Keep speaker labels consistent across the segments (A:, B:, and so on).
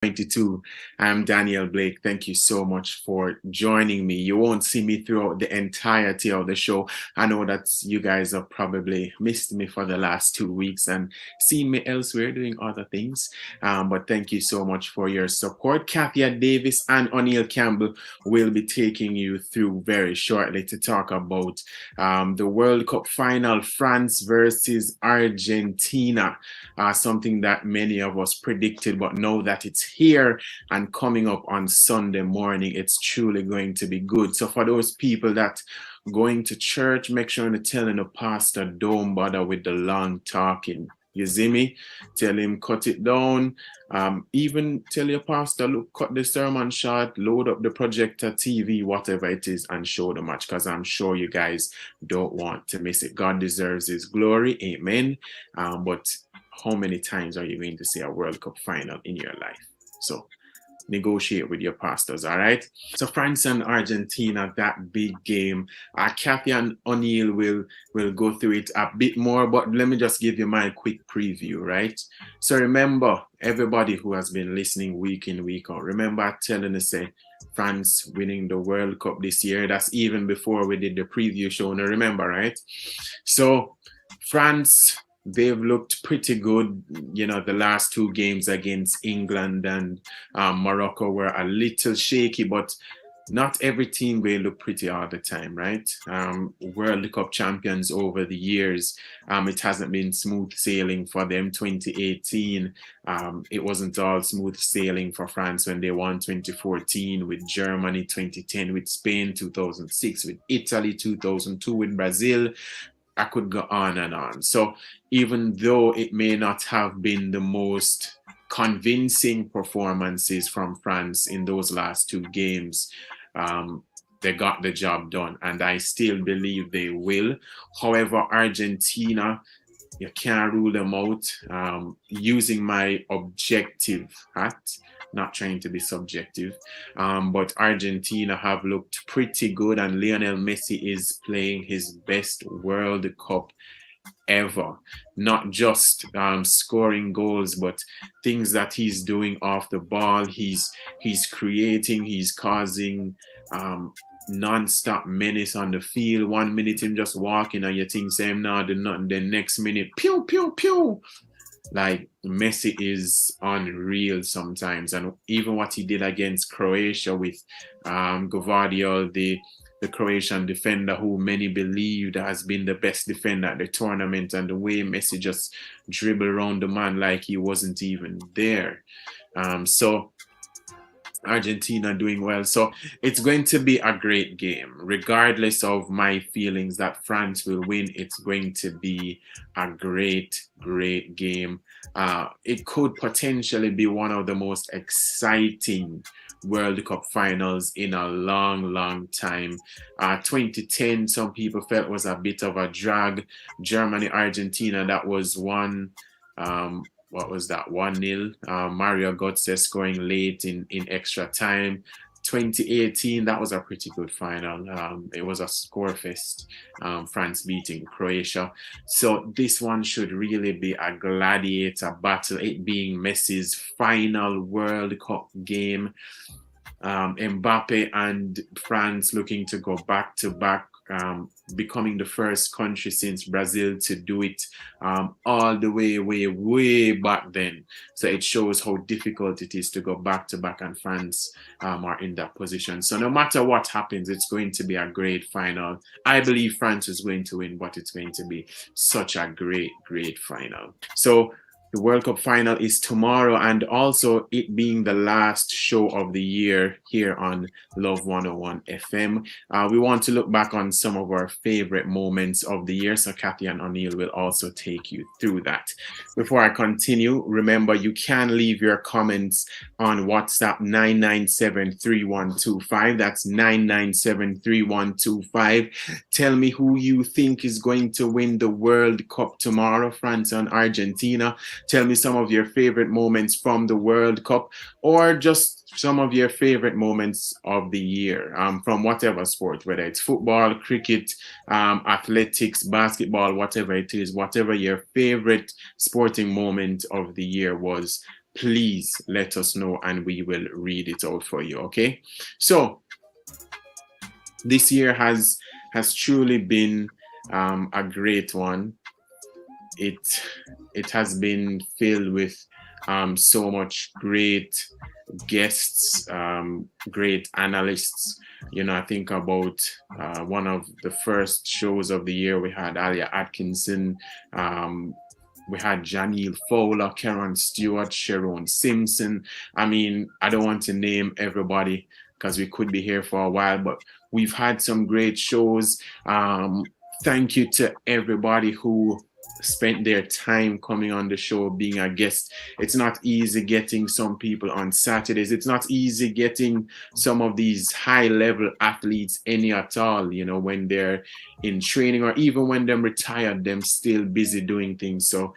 A: 22. I'm Daniel Blake. Thank you so much for joining me. You won't see me throughout the entirety of the show. I know that you guys have probably missed me for the last 2 weeks and seen me elsewhere doing other things. But thank you so much for your support. Kathia Davis and O'Neill Campbell will be taking you through very shortly to talk about the World Cup final, France versus Argentina. Something that many of us predicted, but now that it's here and coming up on Sunday morning, it's truly going to be good. So for those people that going to church, make sure you're telling the pastor, don't bother with the long talking. You see me? Tell him cut it down. Even tell your pastor, look, cut the sermon short, load up the projector, TV, whatever it is, and show the match, because I'm sure you guys don't want to miss it. God deserves his glory. Amen. But how many times are you going to see a World Cup final in your life? So negotiate with your pastors, all right? So France and Argentina, that big game. Kathy and O'Neill will go through it a bit more, but let me just give you my quick preview, right? So remember, everybody who has been listening week in, week out, remember telling us, say, France winning the World Cup this year. That's even before we did the preview show, now remember, right? So France, they've looked pretty good. You know, the last two games against England and Morocco were a little shaky, but not every team will look pretty all the time, right? World Cup champions over the years, it hasn't been smooth sailing for them. 2018, it wasn't all smooth sailing for France when they won. 2014 with Germany, 2010 with Spain, 2006 with Italy, 2002 with Brazil. I could go on and on. So even though it may not have been the most convincing performances from France in those last two games, they got the job done, and I still believe they will. However, Argentina, you can't rule them out. Using my objective hat, not trying to be subjective, but Argentina have looked pretty good, and Lionel Messi is playing his best World Cup ever. Not just scoring goals, but things that he's doing off the ball. He's creating, he's causing non-stop menace on the field. 1 minute him just walking and you think same now do nothing, the next minute pew pew pew. Like, Messi is unreal sometimes. And even what he did against Croatia with Gvardiol, the Croatian defender who many believed has been the best defender at the tournament, and the way Messi just dribbled around the man like he wasn't even there. So Argentina doing well. So it's going to be a great game. Regardless of my feelings that France will win, it's going to be a great game. It could potentially be one of the most exciting World Cup finals in a long time. 2010, some people felt was a bit of a drag. Germany, Argentina, that was one. What was that? 1-0. Mario Götze scoring late in extra time. 2018, that was a pretty good final. It was a score fest. France beating Croatia. So this one should really be a gladiator battle, it being Messi's final World Cup game. Mbappe and France looking to go back to back, becoming the first country since Brazil to do it all the way back then. So it shows how difficult it is to go back to back, and France are in that position. So no matter what happens, it's going to be a great final. I believe France is going to win, but it's going to be such a great final. So the World Cup final is tomorrow, and also it being the last show of the year here on Love 101 FM. We want to look back on some of our favorite moments of the year, so Kathy and O'Neill will also take you through that. Before I continue, remember you can leave your comments on WhatsApp 997-3125. That's 997-3125. Tell me who you think is going to win the World Cup tomorrow, France and Argentina. Tell me some of your favorite moments from the World Cup, or just some of your favorite moments of the year, from whatever sport, whether it's football, cricket, athletics, basketball, whatever it is, whatever your favorite sporting moment of the year was. please let us know and we will read it out for you. Okay, so this year has truly been a great one. It has been filled with so much great guests, great analysts. You know, I think about one of the first shows of the year, we had Alia Atkinson, we had Janelle Fowler, Karen Stewart, Sharon Simpson. I mean, I don't want to name everybody because we could be here for a while, but we've had some great shows. Thank you to everybody who spent their time coming on the show, being a guest. It's not easy getting some people on Saturdays. It's not easy getting some of these high level athletes any at all, you know, when they're in training or even when they're retired, them still busy doing things. So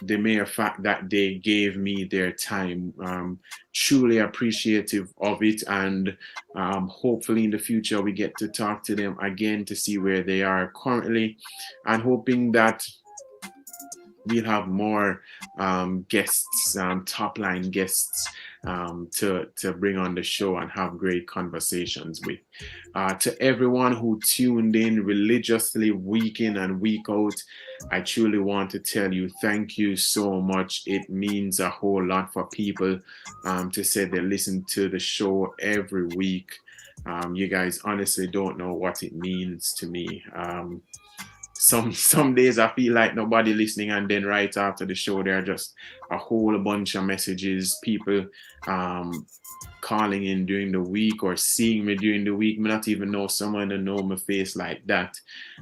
A: the mere fact that they gave me their time, truly appreciative of it, and hopefully in the future we get to talk to them again to see where they are currently, and hoping that we'll have more guests, top line guests, to bring on the show and have great conversations with. To everyone who tuned in religiously week in and week out, I truly want to tell you thank you so much. It means a whole lot for people to say they listen to the show every week. You guys honestly don't know what it means to me. Some days I feel like nobody listening, and then right after the show there are just a whole bunch of messages, people calling in during the week or seeing me during the week. Me not even know someone to know my face like that,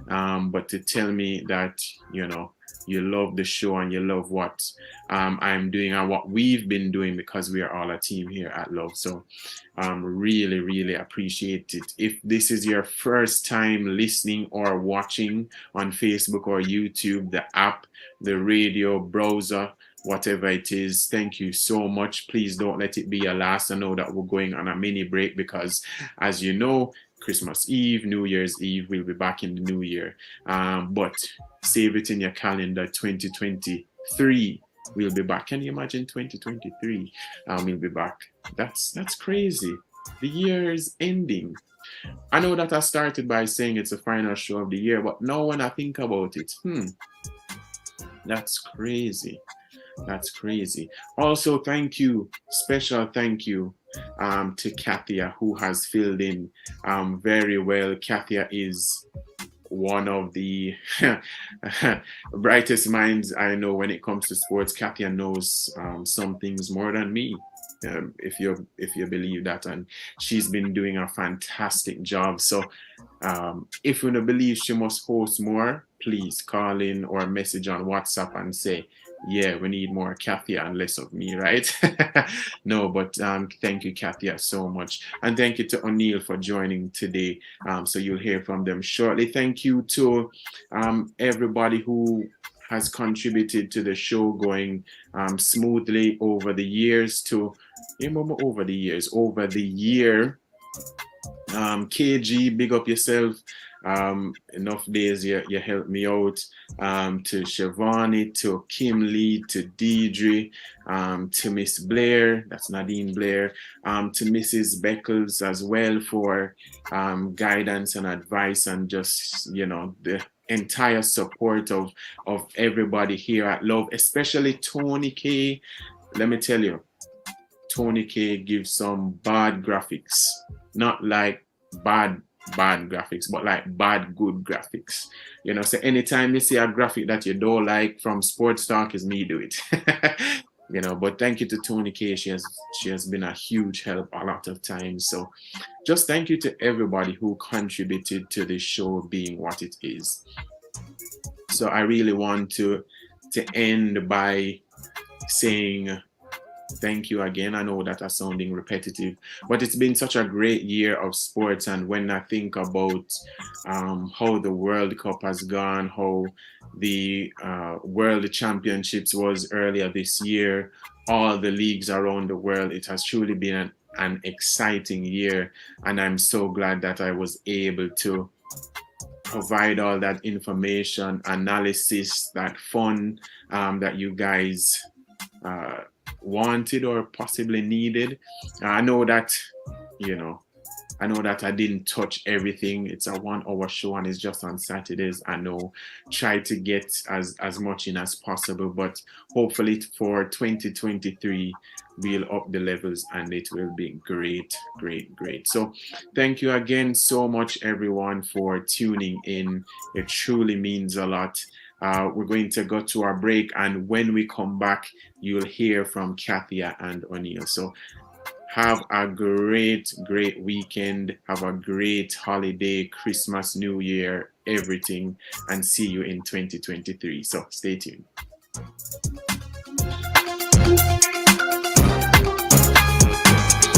A: but to tell me that, you know, you love the show and you love what I'm doing and what we've been doing, because we are all a team here at Love. So really, really appreciate it. If this is your first time listening or watching on Facebook or YouTube, the app, the radio, browser, whatever it is, thank you so much. Please don't let it be your last. I know that we're going on a mini break because, as you know, Christmas Eve, New Year's Eve, we'll be back in the new year. But save it in your calendar, 2023. We'll be back. Can you imagine 2023? We'll be back. That's crazy. The year is ending. I know that I started by saying it's the final show of the year, but now when I think about it, that's crazy. That's crazy. Also, thank you, special thank you to Kathia, who has filled in very well. Kathia is one of the brightest minds I know when it comes to sports. Kathia knows some things more than me, if you believe that, and she's been doing a fantastic job. So if you don't believe she must host more, please call in or message on WhatsApp and say, yeah, we need more Kathia and less of me, right? No, but thank you, Kathia, so much. And thank you to O'Neill for joining today. So you'll hear from them shortly. Thank you to everybody who has contributed to the show going smoothly over the years. Over the year. KG, big up yourself. Enough days you helped me out. To Shivani, to Kim Lee, to Deidre, to Miss Blair, that's Nadine Blair, to Mrs. Beckles as well for guidance and advice, and just, you know, the entire support of everybody here at Love, especially Tony K. Let me tell you, Tony K gives some bad graphics, not like bad graphics, but like bad good graphics. You know, so anytime you see a graphic that you don't like from Sports Talk, is me do it. You know, but thank you to Tony K. She has been a huge help a lot of times. So just thank you to everybody who contributed to this show being what it is. So I really want to end by saying thank you again. I know that I'm sounding repetitive, but it's been such a great year of sports. And when I think about how the World Cup has gone, how the World Championships was earlier this year, all the leagues around the world, it has truly been an exciting year. And I'm so glad that I was able to provide all that information, analysis, that fun that you guys wanted or possibly needed. I know that, you know, I know that I didn't touch everything. It's a 1 hour show and it's just on Saturdays. I know try to get as much in as possible, but hopefully for 2023 we'll up the levels and it will be great, great, great. So thank you again so much everyone for tuning in. It truly means a lot. We're going to go to our break, and when we come back, you'll hear from Kathia and O'Neill. So have a great, great weekend. Have a great holiday, Christmas, New Year, everything, and see you in 2023. So stay tuned.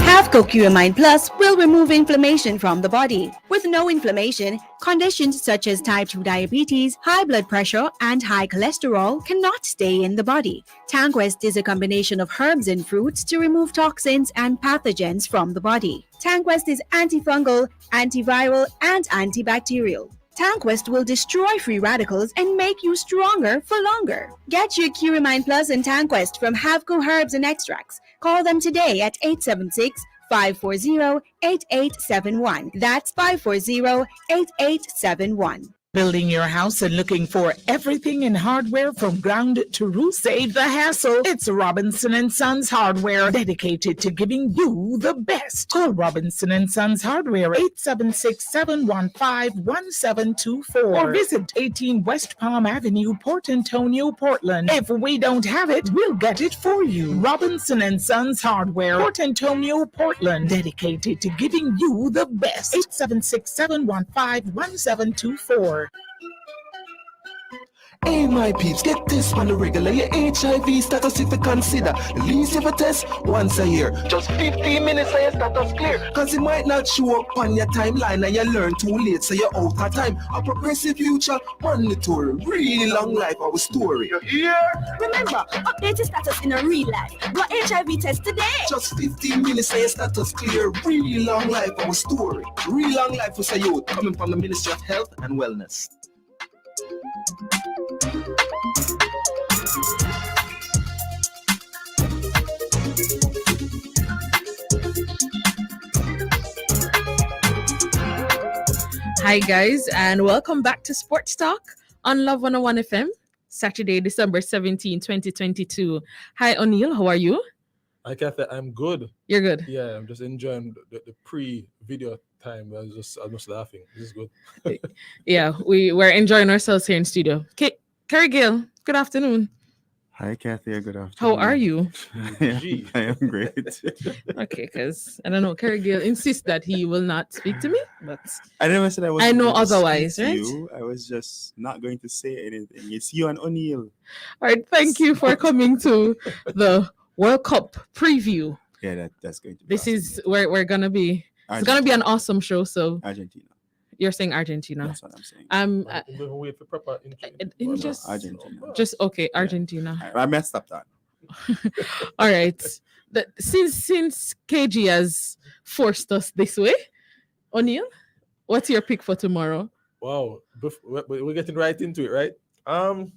B: Have Curcumin Plus will remove inflammation from the body. With no inflammation, conditions such as type 2 diabetes, high blood pressure, and high cholesterol cannot stay in the body. Tanquest is a combination of herbs and fruits to remove toxins and pathogens from the body. Tanquest is antifungal, antiviral, and antibacterial. Tanquest will destroy free radicals and make you stronger for longer. Get your Curamine Plus and Tanquest from Havco Herbs and Extracts. Call them today at 876-540-8871. That's 540-8871.
C: Building your house and looking for everything in hardware from ground to roof? Save the hassle. It's Robinson and Sons Hardware, dedicated to giving you the best. Call Robinson and Sons Hardware 876-715-1724 or visit 18 West Palm Avenue, Port Antonio, Portland. If we don't have it, we'll get it for you. Robinson and Sons Hardware, Port Antonio, Portland, dedicated to giving you the best. 876-715-1724.
D: Hey, my peeps, get this on the regular. Your HIV status, if you consider the least of a test once a year. Just 15 minutes and your status clear. Cause it might not show up on your timeline and you learn too late, so you're out of time. A progressive future, mandatory, really long life, our story. You hear?
E: Remember, update your status in a real life. Go HIV test today.
D: Just 15 minutes and your status clear. Really long life, our story. Real long life for youth, coming from the Ministry of Health and Wellness.
F: Hi guys, and welcome back to Sports Talk on Love 101 FM, Saturday, December 17, 2022. Hi O'Neill, how are you?
G: Hi Kathy, I'm good.
F: You're good?
G: Yeah, I'm just enjoying the pre-video time. I was just laughing. This is good.
F: Yeah, we're enjoying ourselves here in studio. Okay, Carrie Gill, good afternoon.
H: Hi, Kathy. Good afternoon.
F: How are you?
H: I am great.
F: Okay, because I don't know, Carrie Gill insists that he will not speak to me, but
H: I never said I was.
F: I know otherwise, right?
H: You. I was just not going to say anything. It's you and O'Neill.
F: All right, thank you for coming to the World Cup preview.
H: Yeah, that's going to be.
F: This
H: awesome.
F: is where we're gonna be. It's gonna be an awesome show. So
H: Argentina.
F: You're saying Argentina.
H: That's what I'm saying.
G: Wait for proper
F: just
H: Argentina.
F: Just okay, Argentina.
H: Yeah. I messed up that.
F: All right. Since KG has forced us this way, O'Neill, what's your pick for tomorrow?
G: Wow, we're getting right into it, right? I'll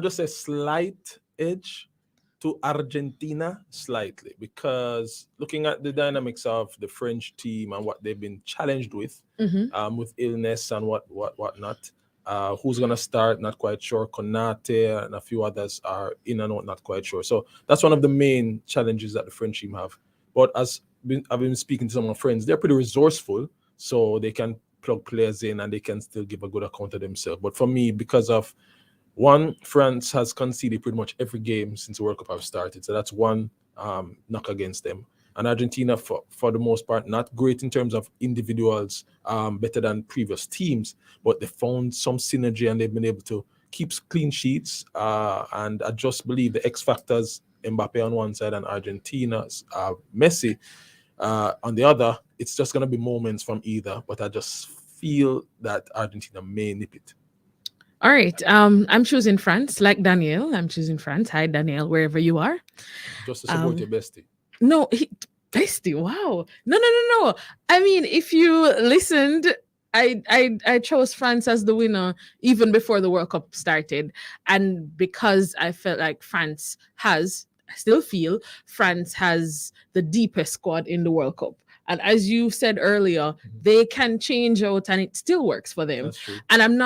G: just say slight edge to Argentina, slightly, because looking at the dynamics of the French team and what they've been challenged with illness and whatnot. Who's gonna start? Not quite sure. Konate and a few others are in and out, not quite sure. So that's one of the main challenges that the French team have. But I've been speaking to some of my friends, they're pretty resourceful, so they can plug players in and they can still give a good account of themselves. But for me, because of one, France has conceded pretty much every game since the World Cup have started, so that's one knock against them. And Argentina, for the most part, not great in terms of individuals, better than previous teams, but they found some synergy and they've been able to keep clean sheets. And I just believe the X factors, Mbappe on one side and Argentina's Messi on the other, it's just going to be moments from either, but I just feel that Argentina may nip it.
F: All right. I'm choosing France, like Daniel. I'm choosing France. Hi, Daniel, wherever you are.
G: Just to support your bestie.
F: No, bestie. Wow. No. I mean, if you listened, I chose France as the winner even before the World Cup started, and because I felt like France has still feel France has the deepest squad in the World Cup. And as you said earlier, they can change out and it still works for them.
G: That's true.
F: And I'm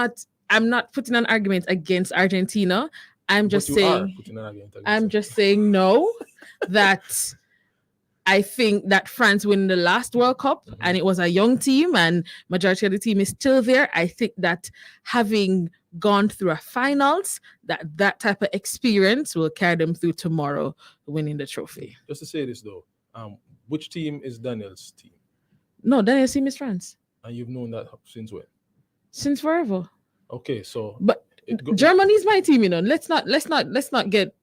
F: not putting an argument against Argentina. I'm just saying no, that I think that France win the last World Cup and it was a young team and majority of the team is still there. I think that having gone through a finals, that type of experience will carry them through tomorrow, winning the trophy.
G: Just to say this though, which team is Daniel's team?
F: No, Daniel's team is France.
G: And you've known that since when?
F: Since forever.
G: Okay, so
F: but Germany's my team, you know. Let's not get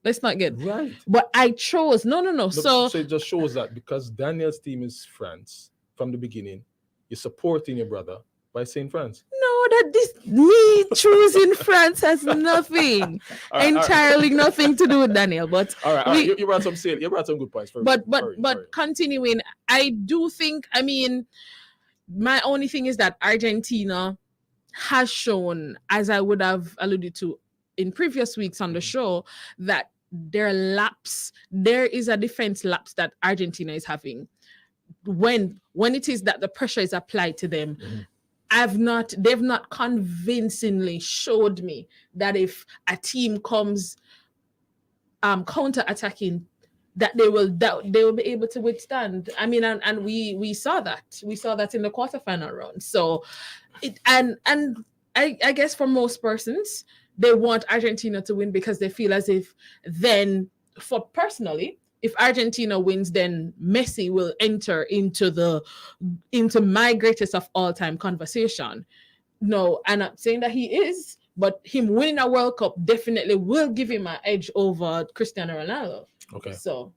G: right.
F: But I chose no. So
G: it just shows that because Daniel's team is France from the beginning, you're supporting your brother by saying France.
F: No, that this me choosing France has nothing, entirely nothing to do with Daniel. But
G: all right. You brought some good points.
F: But continuing, I do think. I mean, my only thing is that Argentina has shown, as I would have alluded to in previous weeks on the show, that there is a defense lapse that Argentina is having when it is that the pressure is applied to them. They've not convincingly showed me that if a team comes counter-attacking, that they will be able to withstand. I mean, and we saw that in the quarterfinal round. So I guess for most persons, they want Argentina to win because they feel as if then, for personally, if Argentina wins, then Messi will enter into my greatest of all time conversation. No, I'm not saying that he is, but him winning a World Cup definitely will give him an edge over Cristiano Ronaldo.
G: Okay.
F: So,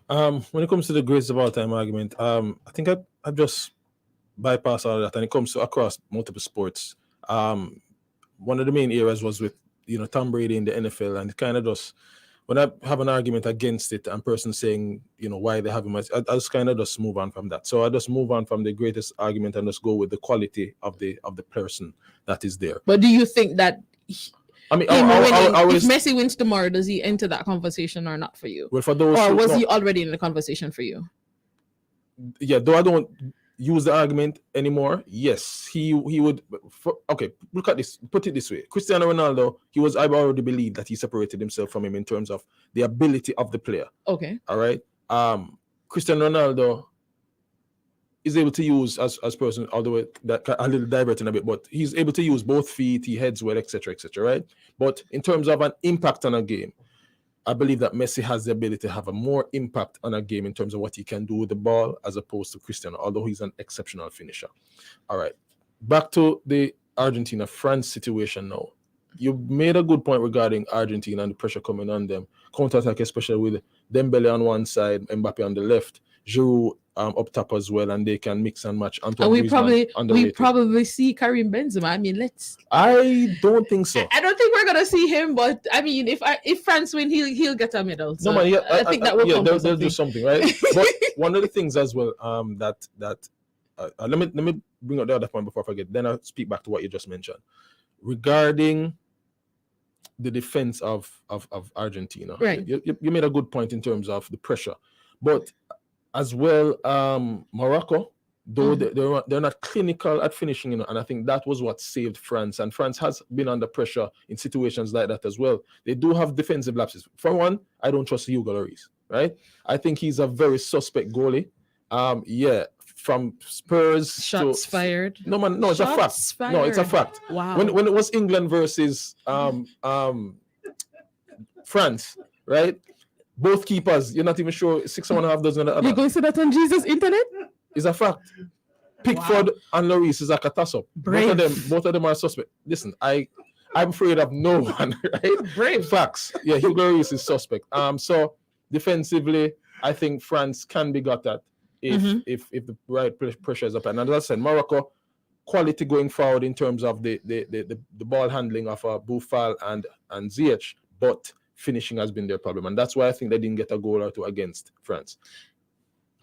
G: when it comes to the greatest of all time argument, I think I've just bypassed all of that, and it comes to across multiple sports. One of the main areas was with Tom Brady in the NFL, and it kind of just, when I have an argument against it and person saying why they have him, I just kind of just move on from that. So I just move on from the greatest argument and just go with the quality of the person that is there.
F: But do you think that?
G: I mean,
F: if Messi wins tomorrow, does he enter that conversation or not for you?
G: Well, for those,
F: or was he already in the conversation for you?
G: Yeah, though I don't use the argument anymore. Yes, he would. Okay, look at this. Put it this way: Cristiano Ronaldo, I already believe that he separated himself from him in terms of the ability of the player.
F: Okay.
G: All right. Cristiano Ronaldo is able to use as person, although that a little diverting a bit, but he's able to use both feet, he heads well, etc., right? But in terms of an impact on a game, I believe that Messi has the ability to have a more impact on a game in terms of what he can do with the ball as opposed to Cristiano, although he's an exceptional finisher. All right, back to the Argentina-France situation now. You made a good point regarding Argentina and the pressure coming on them. Counter-attack, especially with Dembele on one side, Mbappe on the left, Giroud up top as well, and they can mix and match.
F: And we probably see Karim Benzema. I mean,
G: I don't think so.
F: I don't think we're gonna see him, but I mean, if France win, he'll get a medal. So I think that will come.
G: They'll do something, right? But one of the things as well, let me bring up the other point before I forget. Then I'll speak back to what you just mentioned regarding the defense of Argentina.
F: Right.
G: You made a good point in terms of the pressure, but as well, Morocco, though they're not clinical at finishing, and I think that was what saved France. And France has been under pressure in situations like that as well. They do have defensive lapses. For one, I don't trust Hugo Lloris, right? I think he's a very suspect goalie. From Spurs
F: shots fired.
G: No, man, no, it's a fact.
F: Fired.
G: No, it's a fact.
F: Wow.
G: When it was England versus France, right? Both keepers, you're not even sure 6.5 dozen.
F: You're going to say that on Jesus' internet?
G: It's a fact. Pickford and Lloris is like a toss-up. Both of them are suspect. Listen, I'm afraid of no one, right?
F: Brave.
G: Facts. Yeah, Hugo Lloris is suspect. So defensively, I think France can be got at if the right pressure is up. And as I said, Morocco, quality going forward in terms of the ball handling of Boufal and Ziyech, but finishing has been their problem, and that's why I think they didn't get a goal or two against France.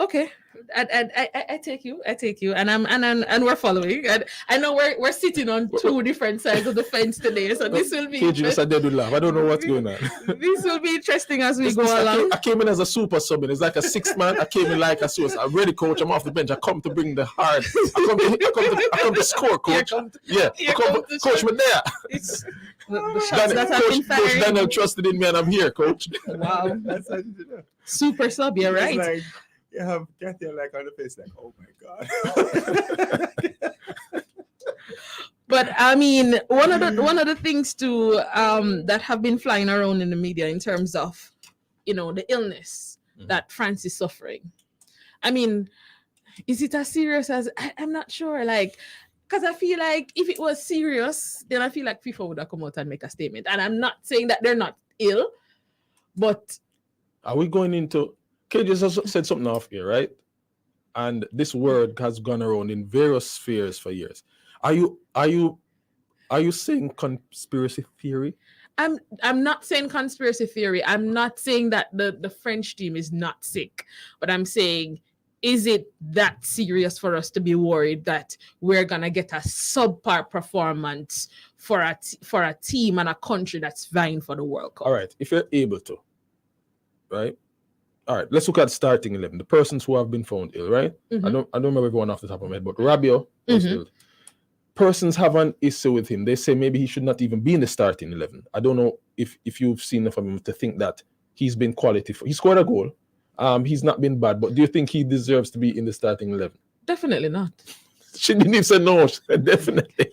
F: Okay, I take you, and we're following. And I know we're sitting on two different sides of the fence today, so this will be.
G: KG just a dead laugh. I don't know what's going on.
F: This will be interesting as we go along.
G: I came in as a super sub. It's like a 6 man. I came in like a source. I'm ready, coach. I'm off the bench. I come to bring the hard. I come to score, coach. Coach, me there.
F: It's the shots that have been fired.
G: Coach Daniel trusted in me, and I'm here, coach.
F: Wow,
H: That's how you do that.
F: super sub. You're right.
H: It's like, you have Kathy like on the face, like, oh my God.
F: But I mean, one of the things too that have been flying around in the media in terms of, the illness that France is suffering. I mean, is it as serious as I'm not sure? Like, because I feel like if it was serious, then I feel like FIFA would have come out and make a statement. And I'm not saying that they're not ill, but
G: are we going into? KJ just said something off here, right? And this word has gone around in various spheres for years. Are you saying conspiracy theory?
F: I'm not saying conspiracy theory. I'm not saying that the French team is not sick, but I'm saying, is it that serious for us to be worried that we're gonna get a subpar performance for a team and a country that's vying for the World Cup?
G: All right, if you're able to, right? All right, let's look at starting 11. The persons who have been found ill, right?
F: Mm-hmm.
G: I don't remember everyone off the top of my head, but Rabiot was ill. Persons have an issue with him. They say maybe he should not even be in the starting 11. I don't know if you've seen enough of him to think that he's been quality. He scored a goal. He's not been bad, but do you think he deserves to be in the starting 11?
F: Definitely not.
G: She didn't even say no. She said definitely.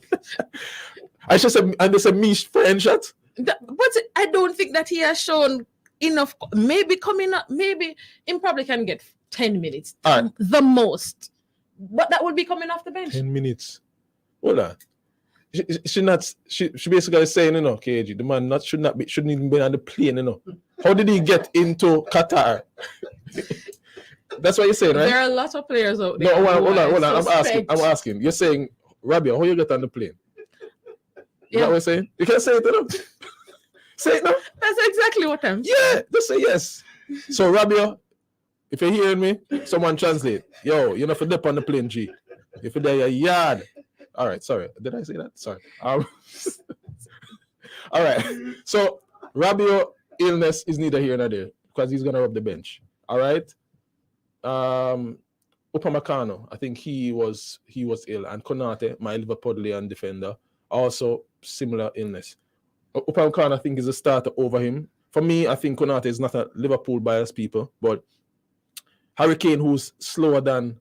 G: I just said, and there's a me French shot.
F: But I don't think that he has shown enough. Maybe coming up, maybe he probably can get 10 minutes, the most. But that would be coming off the bench.
G: 10 minutes. Hold on. She basically saying, KG, the man shouldn't even be on the plane, How did he get into Qatar? That's what you're saying, right?
F: There are a lot of players out there.
G: No, hold on. I'm asking. You're saying, Rabia, how you get on the plane? Is that what you're saying? You can't say it, Say it now.
F: That's exactly what I'm saying.
G: Yeah, just say yes. So, Rabia, if you're hearing me, someone translate. Yo, you're not for dip on the plane, G. If you're there, you're yard. All right, sorry. Did I say that? Sorry. All right. So Rabiot illness is neither here nor there because he's gonna rub the bench. All right. Upamecano, I think he was ill, and Konate, my Liverpudlian defender, also similar illness. Upamecano, I think, is a starter over him. For me, I think Konate is not a Liverpool biased people, but Harry Kane, who's slower than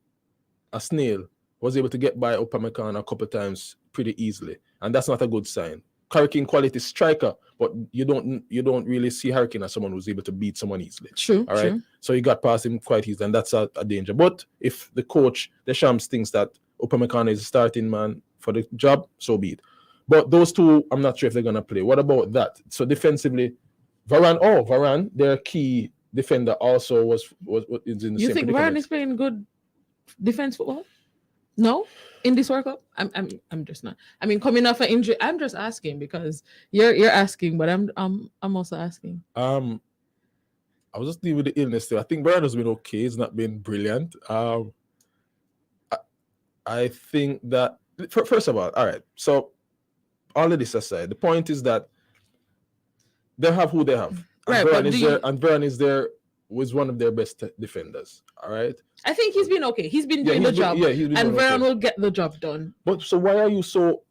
G: a snail, was able to get by Upamecano a couple of times pretty easily, and that's not a good sign. Harry Kane quality striker, but you don't really see Harry Kane as someone who's able to beat someone easily.
F: True.
G: All right. True. So he got past him quite easily, and that's a danger. But if the coach, Deschamps, thinks that Upamecano is a starting man for the job, so be it. But those two, I'm not sure if they're gonna play. What about that? So defensively, Varane, their key defender, also was in the same.
F: You think Varane is playing good defense football? No, in this World Cup, I'm just not. I mean, coming off an injury, I'm just asking because you're asking, but I'm also asking.
G: I was just dealing with the illness too. I think Brian has been okay. He's not been brilliant. I think that first of all right. So all of this aside, the point is that they have who they have.
F: Right,
G: and Varane is there was one of their best defenders. All right.
F: I think he's been okay. He's been doing the job. And Varane will get the job done.
G: But so why are you so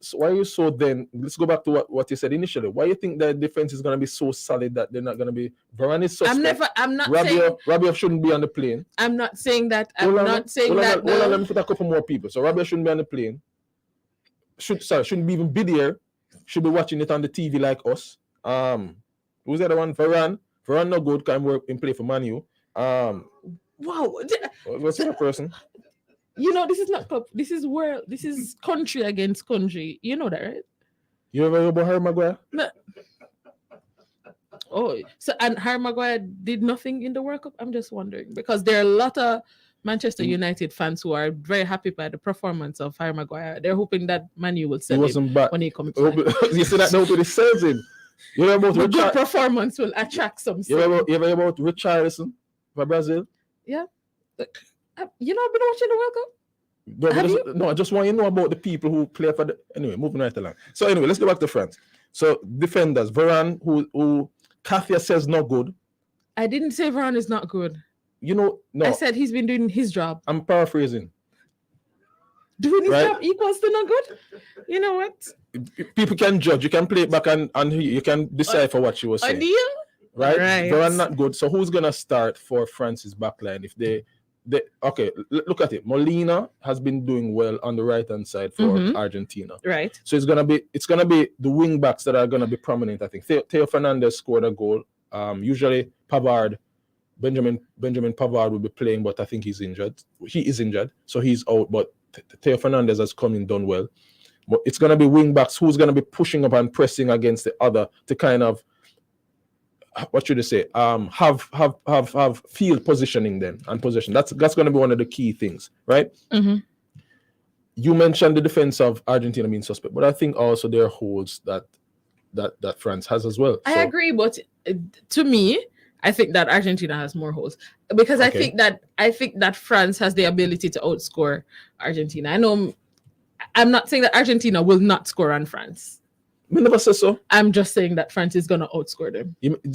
G: then? Let's go back to what you said initially. Why do you think that defense is gonna be so solid that they're not gonna be Varane is suspect?
F: I'm not saying
G: Rabiot shouldn't be on the plane.
F: I'm not saying that. Hold on,
G: let me put a couple more people. So Rabiot shouldn't be on the plane. Shouldn't be even be there. Should be watching it on the TV like us. Who's the other one? Varane no good. Can work and play for Man U.
F: Wow.
G: What's the person?
F: This is not cup. This is world. This is country against country. You know that, right?
G: You ever heard about Harry Maguire?
F: No. Oh, so and Harry Maguire did nothing in the World Cup? I'm just wondering because there are a lot of Manchester United fans who are very happy by the performance of Harry Maguire. They're hoping that Man U will sell him when he comes back.
G: You see that nobody sells him. You know about
F: good performance will attract some.
G: You ever about Richarlison for Brazil?
F: Yeah. You know, I've been watching the World Cup.
G: No, I just want you to know about the people who play for the. Anyway, moving right along. So anyway, let's go back to France. So defenders, Varane, who Kathia says not good.
F: I didn't say Varane is not good.
G: You know, no.
F: I said he's been doing his job.
G: I'm paraphrasing.
F: Doing his job equals to not good. You know what?
G: People can judge. You can play it back and you can decipher what she was saying. Right? Varane not good. So who's gonna start for France's backline if they okay, look at it. Molina has been doing well on the right hand side for Argentina.
F: Right.
G: So it's gonna be the wing backs that are gonna be prominent. I think Theo Fernandez scored a goal. Usually Pavard, Benjamin Pavard will be playing, but I think he's injured. He is injured, so he's out. But Theo Fernandez has come in, done well. But it's gonna be wing backs who's gonna be pushing up and pressing against the other to kind of, what should I say? Have field positioning then and possession. That's going to be one of the key things, right?
F: Mm-hmm.
G: You mentioned the defense of Argentina being suspect, but I think also there are holes that France has as well.
F: I agree, but to me, I think that Argentina has more holes because I think that France has the ability to outscore Argentina. I'm not saying that Argentina will not score on France.
G: I never said so.
F: I'm just saying that France is going to outscore them.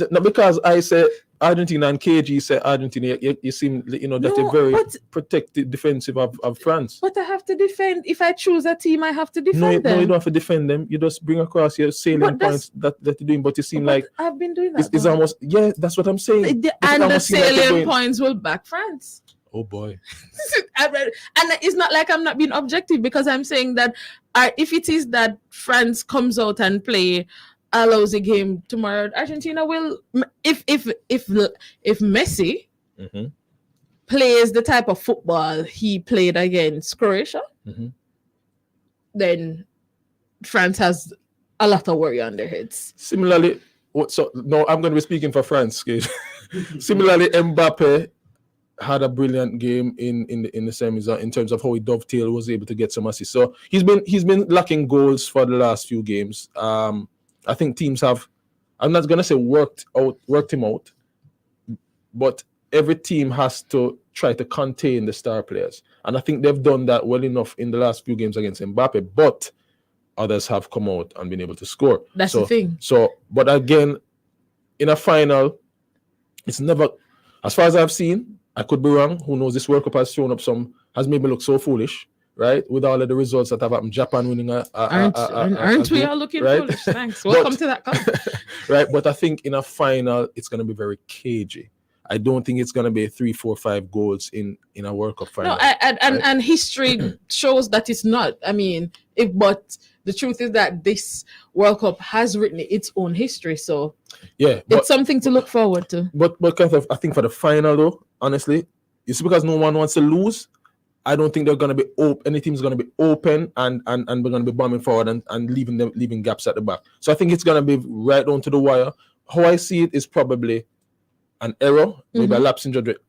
G: Not because I said Argentina and KG said Argentina. You seem, that they're very protected defensive of France.
F: But I have to defend. If I choose a team, I have to defend them.
G: No, you don't have to defend them. You just bring across your salient points that you're doing. But you seem like
F: I've been doing that.
G: It's almost, that's what I'm saying.
F: And the salient points will back France.
G: Oh boy.
F: And it's not like I'm not being objective because I'm saying that if it is that France comes out and play a lousy game tomorrow, Argentina will, if Messi plays the type of football he played against Croatia, then France has a lot of worry on their heads.
G: Similarly, no, I'm going to be speaking for France. Similarly, Mbappe had a brilliant game in the semis in terms of how he dovetailed, was able to get some assists. So he's been lacking goals for the last few games. I think teams have, I'm not gonna say worked him out, but every team has to try to contain the star players, and I think they've done that well enough in the last few games against Mbappe. But others have come out and been able to score.
F: That's the thing.
G: So, but again, in a final, it's never, as far as I've seen. I could be wrong. Who knows? This World Cup has made me look so foolish, right? With all of the results that have happened, Japan winning
F: aren't we all looking foolish? Thanks. Welcome to that country.
G: Right, but I think in a final, it's going to be very cagey. I don't think it's going to be 3, 4, 5 goals in a World Cup final.
F: No, and history shows that it's not. I mean, but the truth is that this World Cup has written its own history, so it's something to look forward to.
G: But kind of, I think for the final though, honestly, it's because no one wants to lose. I don't think they're going to be open. Any team's going to be open and we're going to be bombing forward and leaving gaps at the back. So I think it's going to be right down to the wire. How I see it is probably an error, maybe a lapse in judgment.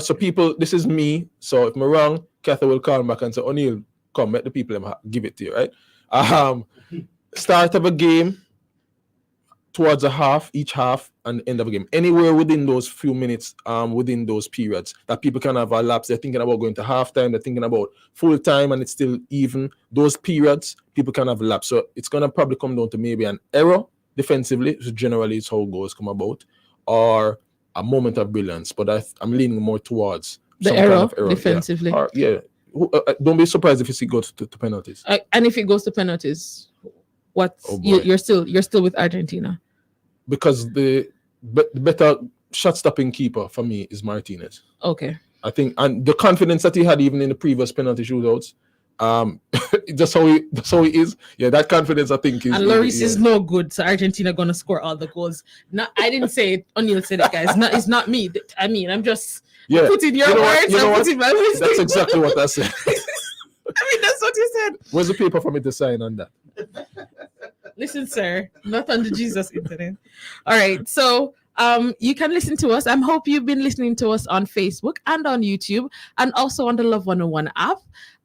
G: So people, this is me. So if I'm wrong, Kathy will call me back and say, O'Neill, come, let the people give it to you, right? Start of a game towards each half, and end of a game. Anywhere within those few minutes, within those periods, that people can have a lapse. They're thinking about going to halftime, they're thinking about full time, and it's still even. Those periods, people can have a lapse. So it's going to probably come down to maybe an error defensively, so generally it's how goals come about, or a moment of brilliance. But I'm leaning more towards
F: the error defensively.
G: Don't be surprised if it goes to penalties.
F: And if it goes to penalties, you're still with Argentina?
G: Because the better shot-stopping keeper for me is Martinez.
F: Okay.
G: I think, and the confidence that he had even in the previous penalty shootouts, that's how he is. Yeah, that confidence I think is.
F: And Lloris is no good, so Argentina gonna score all the goals. I didn't say it. O'Neill said it, guys. It's not me. I mean, I'm just putting your words. Putting my words.
G: That's exactly what I said.
F: I mean, that's what you said.
G: Where's the paper for me to sign on that?
F: Listen, sir, not on the Jesus internet. All right, so you can listen to us. I hope you've been listening to us on Facebook and on YouTube, and also on the Love 101 app.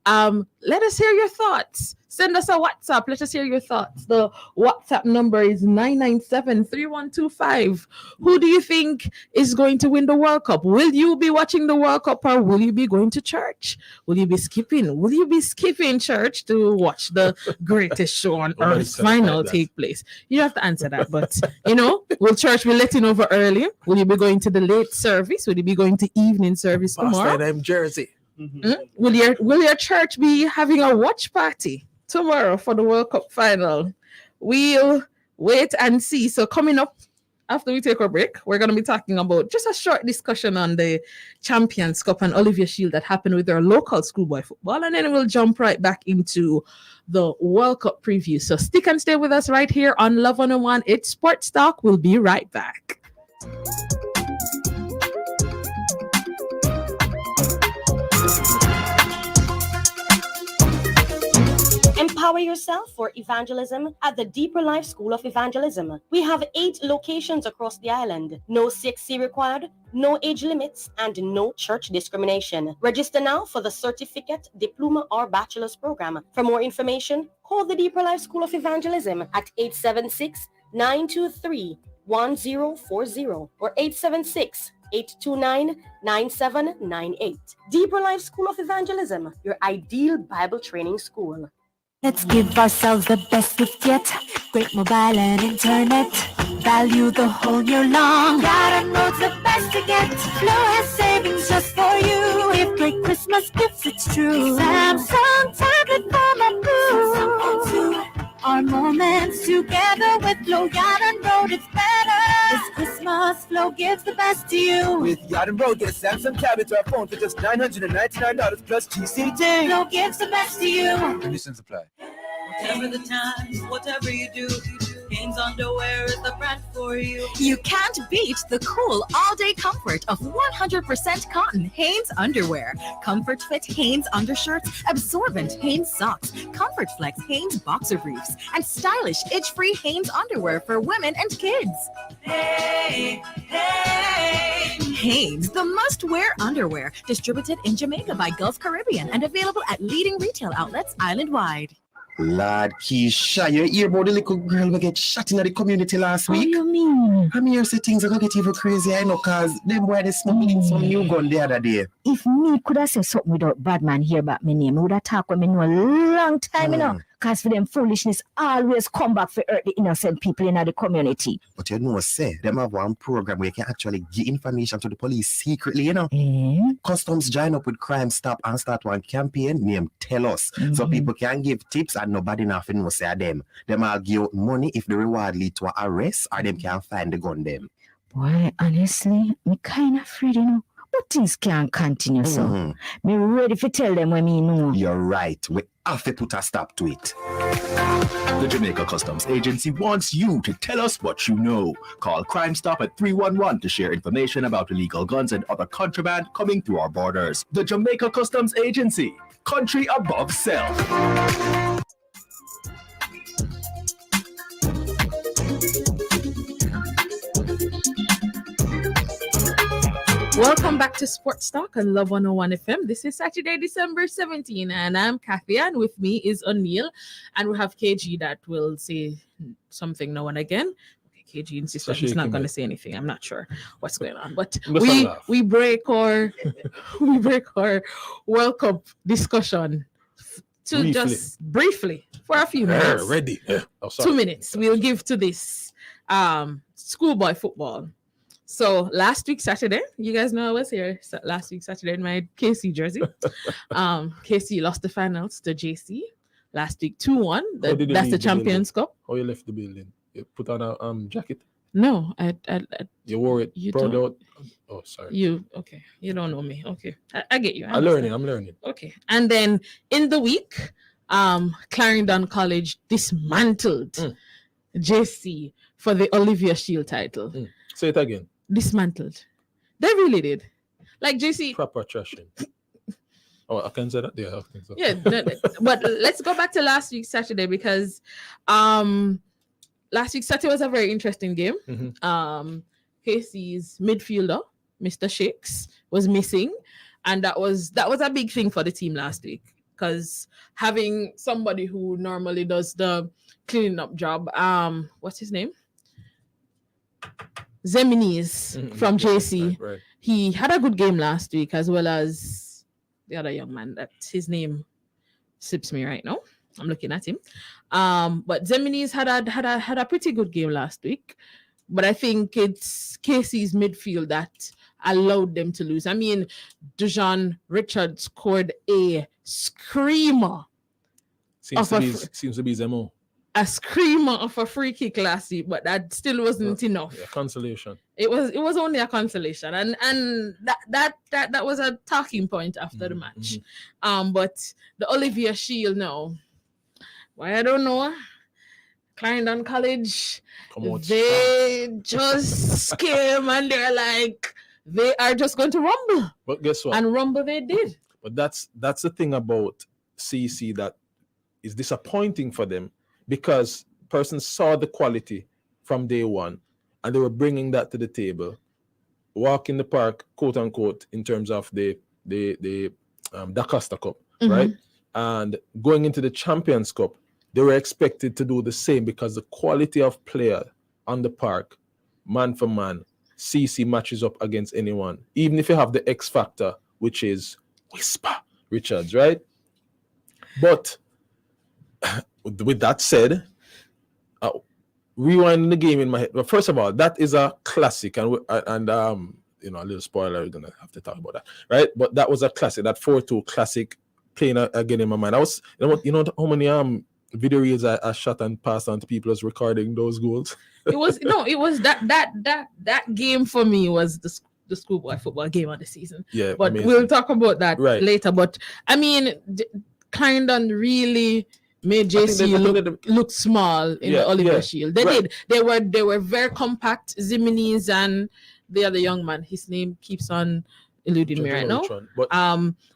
F: Let us hear your thoughts. Send us a WhatsApp. Let us hear your thoughts. The WhatsApp number is 997-3125. Who do you think is going to win the World Cup? Will you be watching the World Cup or will you be going to church? Will you be skipping? Will you be skipping church to watch the greatest show on earth final take place? You have to answer that. But, will church be letting over early? Will you be going to the late service? Will you be going to evening service tomorrow?
G: Pastor, I'm Jersey.
F: Will your church be having a watch party tomorrow for the World Cup final? We'll wait and see. So coming up after we take our break, we're going to be talking about just a short discussion on the Champions Cup and Olivier Shield that happened with our local schoolboy football, and then we'll jump right back into the World Cup preview. So stick and stay with us right here on Love 101. It's Sports Talk. We'll be right back.
I: Empower yourself for evangelism at the Deeper Life School of Evangelism. We have 8 locations across the island. No CXC required, no age limits, and no church discrimination. Register now for the certificate, diploma, or bachelor's program. For more information, call the Deeper Life School of Evangelism at 876-923-1040 or 876-829-9798. Deeper Life School of Evangelism, your ideal Bible training school.
J: Let's give ourselves the best gift yet. Great mobile and internet. Value the whole year long. Gotta know the best to get. Flow has savings just for you. If great Christmas gifts, it's true. Samsung tablet for my boo. Our moments together with Flow Yard and Road, it's better. This Christmas, Flow gives the best to you.
D: With Yard and Road, get a Samsung tablet or a phone for just $999 plus TCT.
J: Flow gives the best to you.
D: Conditions apply.
K: Whatever the times, whatever you do, Hanes Underwear is the brand for you.
B: You can't beat the cool all-day comfort of 100% cotton Hanes underwear. Comfort Fit Hanes undershirts, absorbent Hanes socks, Comfort Flex Hanes boxer briefs, and stylish itch-free Hanes underwear for women and kids.
K: Hey, hey.
B: Hanes, the must-wear underwear, distributed in Jamaica by Gulf Caribbean and available at leading retail outlets island-wide.
D: Lord Keisha, you hear about the little girl we get shot in the community last week?
J: What do you mean?
D: I'm here say things are gonna get even crazy, I know, cause them boy they smuggling some new gun the other day.
J: If me could have said something without bad man hear about my name, I would have talked with me know a long time, Cause for them foolishness always come back for hurt the innocent people in the community.
D: But say, them have one program where you can actually give information to the police secretly, Customs join up with Crime Stop and start one campaign named Tell Us. So people can give tips and nobody nothing will say them. Them all give out money if the reward lead to an arrest or them can find the gun them.
J: Boy, honestly, me kind of afraid, But things can't continue, so. Me ready to tell them when me know.
D: You're right. We have to put a stop to it.
L: The Jamaica Customs Agency wants you to tell us what you know. Call Crime Stop at 311 to share information about illegal guns and other contraband coming through our borders. The Jamaica Customs Agency. Country above self.
F: Welcome back to Sports Talk on Love 101 FM. This is Saturday, December 17, and I'm Kathy, and with me is O'Neill, and we have KG that will say something now and again. Okay, KG insists that he's not going to say anything. I'm not sure what's going on, but we break our World Cup discussion to just briefly for a few minutes.
G: Ready?
F: 2 minutes. We'll give to this schoolboy football. So last week Saturday, you guys know I was here last week Saturday in my KC jersey. KC lost the finals to JC last week 2-1. That's the Champions Cup.
G: How you left the building? You put on a jacket?
F: No, I
G: you wore it.
F: You
G: proud
F: don't.
G: out. Oh, sorry.
F: You don't know me. Okay, I get you.
G: I'm learning.
F: Okay, and then in the week, Clarendon College dismantled JC for the Olivier Shield title.
G: Say it again.
F: Dismantled. They really did. Like JC.
G: Proper trashing. Oh, I can say that? Yeah, I think so.
F: Yeah, but let's go back to last week Saturday because last week Saturday was a very interesting game. KC's midfielder, Mr. Shakes, was missing, and that was a big thing for the team last week because having somebody who normally does the cleaning up job, what's his name? Zeminis from JC.
G: Right.
F: He had a good game last week, as well as the other young man. That his name slips me right now. I'm looking at him. But Zeminis had a pretty good game last week. But I think it's Casey's midfield that allowed them to lose. I mean, Dejan Richards scored a screamer.
G: Seems to be Zemo.
F: A screamer of a free kick last week, but that still wasn't enough.
G: Yeah, consolation.
F: It was only a consolation, and that was a talking point after the match. But the Olivia Shield now, why I don't know. Clarendon College, they just came and they're like, they are just going to rumble.
G: But guess what?
F: And rumble they did.
G: But that's the thing about CC that is disappointing for them, because persons saw the quality from day one and they were bringing that to the table. Walk in the park, quote unquote, in terms of the Da Costa Cup, right? And going into the Champions Cup, they were expected to do the same, because the quality of player on the park, man for man, CC matches up against anyone. Even if you have the X factor, which is Whisper Richards, right? But with that said, rewinding the game in my head. But first of all, that is a classic, and a little spoiler, we're gonna have to talk about that, right? But that was a classic, that 4-2 classic playing again in my mind. I was, you know how many video reels I shot and passed on to people as recording those goals.
F: It was that game for me was the schoolboy football game of the season.
G: Yeah,
F: but
G: amazing.
F: We'll talk about that later. But I mean, Clarendon really made JC look small in the Oliver Shield. They did. They were very compact. Ziminis and the other young man, his name keeps on eluding me right now.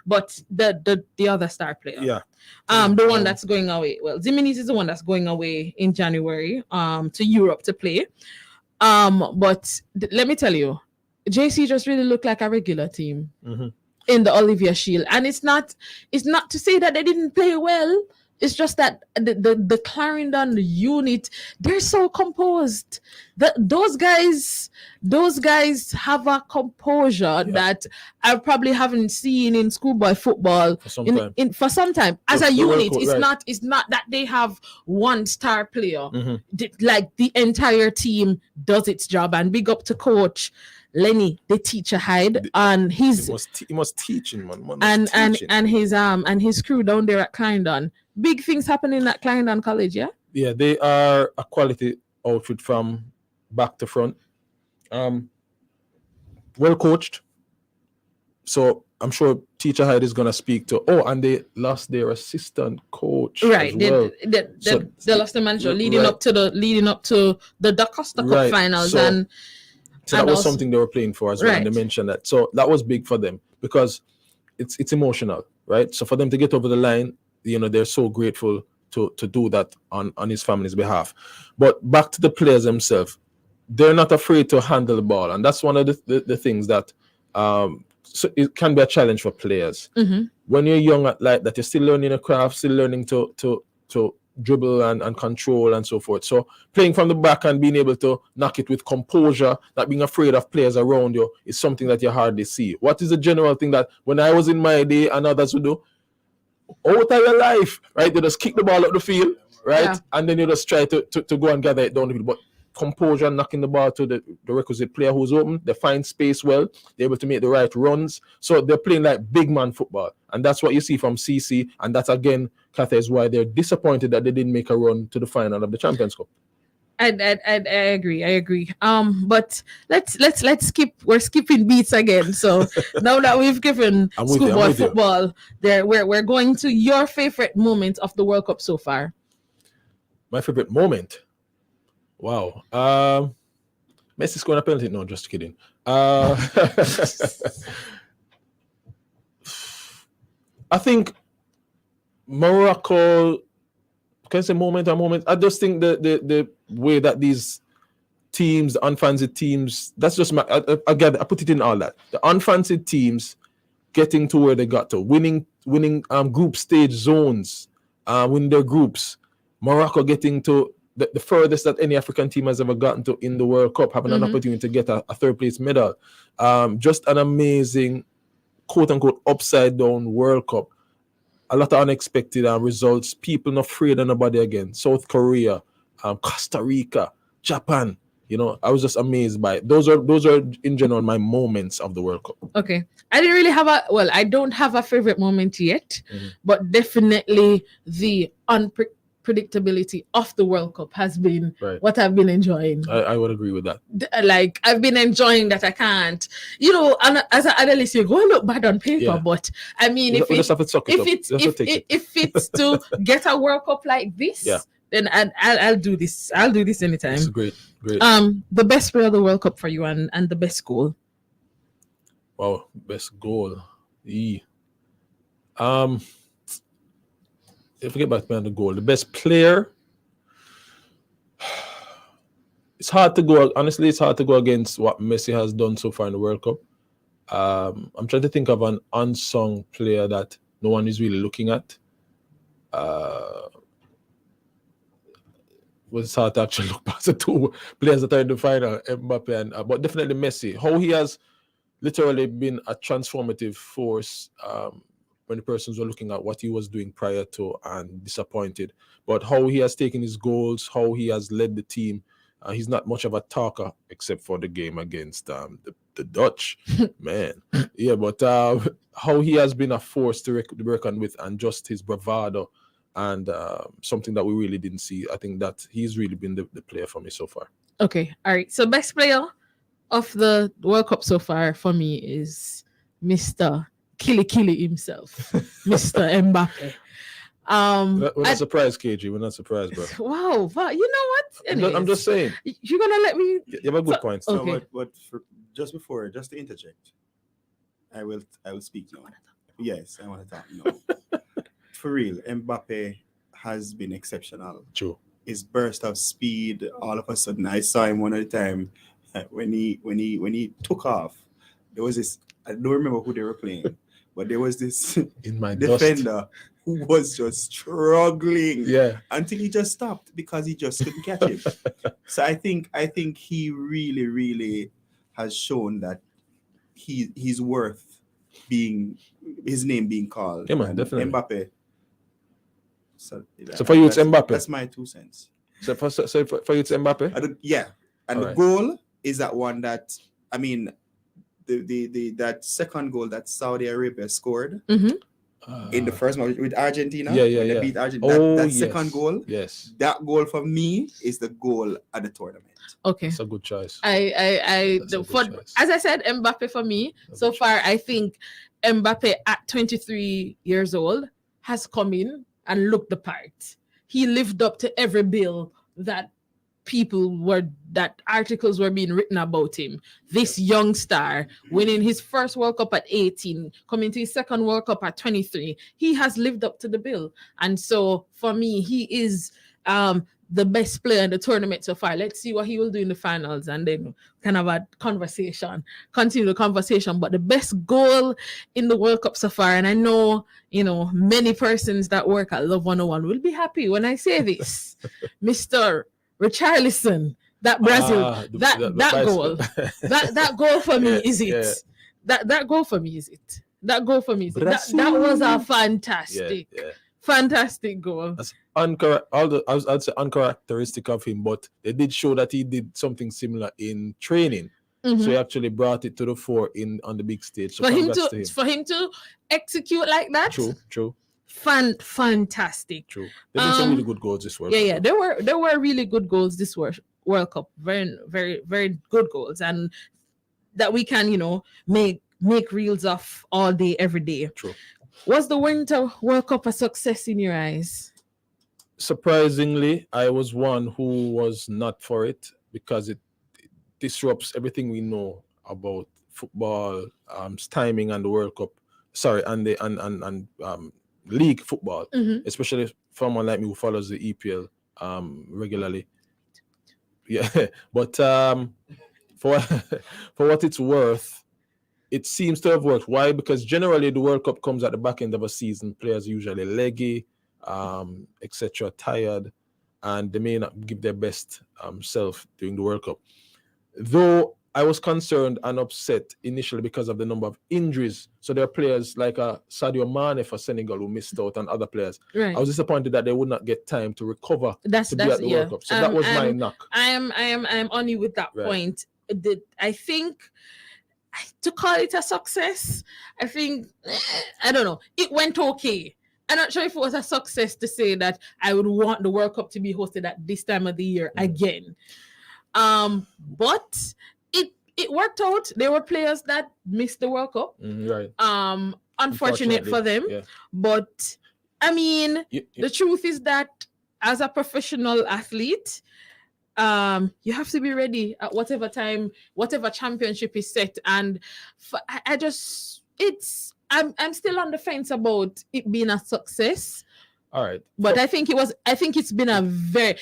F: But the other star player. The one that's going away. Well, Ziminis is the one that's going away in January to Europe to play. But let me tell you, JC just really looked like a regular team in the Olivia Shield. And it's not to say that they didn't play well. It's just that the Clarendon unit, they're so composed. Those guys have a composure that I probably haven't seen in schoolboy football for some time. As a unit, it's not that they have one star player. Like the entire team does its job. And big up to Coach Lenny, the teacher Hyde, and he
G: must teaching, man.
F: And his crew down there at Clarendon. Big things happening at Clarendon College, yeah?
G: Yeah, they are a quality outfit from back to front. Well coached. So I'm sure Teacher Hyde is going to speak to. And they lost their assistant coach.
F: Right.
G: As well.
F: They lost the manager leading up to the Da Costa Cup finals. So
G: that was something they were playing for as well. And they mentioned that. So that was big for them because it's emotional, right? So for them to get over the line, they're so grateful to do that on his family's behalf. But back to the players themselves, they're not afraid to handle the ball. And that's one of the things that so it can be a challenge for players. When you're young like that, you're still learning a craft, still learning to dribble and control and so forth. So playing from the back and being able to knock it with composure, not being afraid of players around you, is something that you hardly see. What is the general thing that when I was in my day and others would do? Out of your life, right? You just kick the ball up the field, right? And then you just try to go and gather it down the field. But composure, knocking the ball to the requisite player who's open, they find space well, they're able to make the right runs. So they're playing like big man football. And that's what you see from CC. And that's again, Katha, is why they're disappointed that they didn't make a run to the final of the Champions Cup.
F: I agree. But let's skip. We're skipping beats again. So now that we've given schoolboy football, we're going to your favorite moment of the World Cup so far.
G: My favorite moment. Wow. Messi scoring a penalty. No, just kidding. I think Morocco. Can I say moment? I just think the way that these teams, the unfancied teams, that's just I put it in all that. The unfancied teams getting to where they got to, winning group stage zones, winning their groups. Morocco getting to the furthest that any African team has ever gotten to in the World Cup, having an opportunity to get a third place medal. Just an amazing, quote unquote, upside down World Cup. A lot of unexpected results. People not afraid of nobody again. South Korea, Costa Rica, Japan. You know, I was just amazed by it. Those are in general my moments of the World Cup.
F: Okay. I didn't really have I don't have a favorite moment yet, but definitely the unpredictability of the World Cup has been what I've been enjoying.
G: I would agree with that.
F: Like, I've been enjoying that. I can't, you know, and as an analyst, you go look bad on paper, but I mean, if it's to get a World Cup like this, then I'll do this. I'll do this anytime.
G: It's great.
F: The best player of the World Cup for you and the best goal.
G: Wow, best goal. Forget about the goal. The best player. It's hard to go. Honestly, it's hard to go against what Messi has done so far in the World Cup. I'm trying to think of an unsung player that no one is really looking at. It's hard to actually look past the two players that are in the final, Mbappe but definitely Messi. How he has literally been a transformative force when the persons were looking at what he was doing prior to and disappointed. But how he has taken his goals, how he has led the team. He's not much of a talker except for the game against the Dutch, man. Yeah, but how he has been a force to reckon with, and just his bravado, and something that we really didn't see. I think that he's really been the player for me so far.
F: Okay, all right. So best player of the World Cup so far for me is Mr. Killy himself, Mr. Mbappe.
G: We're not surprised, KG. We're not surprised, bro.
F: Wow, but you know what?
G: I'm just saying.
F: You're gonna let me.
G: You have a good point.
F: Okay.
H: No, but just to interject, I will speak now. Yes, I want to talk now. For real, Mbappe has been exceptional.
G: True.
H: His burst of speed, all of a sudden, I saw him one at a time when he took off. There was this. I don't remember who they were playing, but there was this defender who was just struggling until he just stopped because he just couldn't catch him. So I think he really, really has shown that he's worth his name being called.
G: Yeah, man, definitely.
H: Mbappe.
G: So for you, it's Mbappe.
H: That's my 2 cents.
G: So for you, it's Mbappe.
H: And the goal is that one that, I mean, that second goal that Saudi Arabia scored in the first match with Argentina. When they beat Argentina. That second goal.
G: Yes.
H: That goal for me is the goal at the tournament.
F: Okay.
G: It's a good choice.
F: As I said, Mbappe for me so far. I think Mbappe at 23 years old has come in and looked the part. He lived up to every bill that articles were being written about him. This young star winning his first World Cup at 18, coming to his second World Cup at 23. He has lived up to the bill. And so for me, he is the best player in the tournament so far. Let's see what he will do in the finals and then kind of continue the conversation. But the best goal in the World Cup so far, and I know, many persons that work at Love 101 will be happy when I say this. Mr. Richarlison, that Brazil, that goal, that goal for me is it. Yeah. That goal for me is it. That goal for me is it. That was a fantastic goal.
G: That's I'd say uncharacteristic of him, but they did show that he did something similar in training. So he actually brought it to the fore on the big stage. So
F: for him to execute like that.
G: True.
F: Fantastic.
G: True. There were some really good goals this World Cup.
F: Yeah. There were really good goals this World Cup. Very, very, very good goals, and that we can, make reels of all day, every day.
G: True.
F: Was the Winter World Cup a success in your eyes?
G: Surprisingly, I was one who was not for it because it disrupts everything we know about football, timing, and the World Cup. Sorry, and the league football, especially for someone like me who follows the EPL regularly. Yeah, but for what it's worth, it seems to have worked. Why? Because generally the World Cup comes at the back end of a season. Players usually leggy, etc., tired, and they may not give their best self during the World Cup. Though I was concerned and upset initially because of the number of injuries. So there are players like Sadio Mane for Senegal who missed out, and other players.
F: Right.
G: I was disappointed that they would not get time to recover to be at the World Cup. So that was my knock.
F: I am on you with that point. I think to call it a success, I think I don't know. It went okay. I'm not sure if it was a success to say that I would want the World Cup to be hosted at this time of the year again. But it worked out. There were players that missed the World Cup.
G: Right.
F: Unfortunate for them. Yeah. But I mean, the truth is that as a professional athlete, you have to be ready at whatever time, whatever championship is set. And I'm still on the fence about it being a success.
G: All right.
F: But I think it's been a very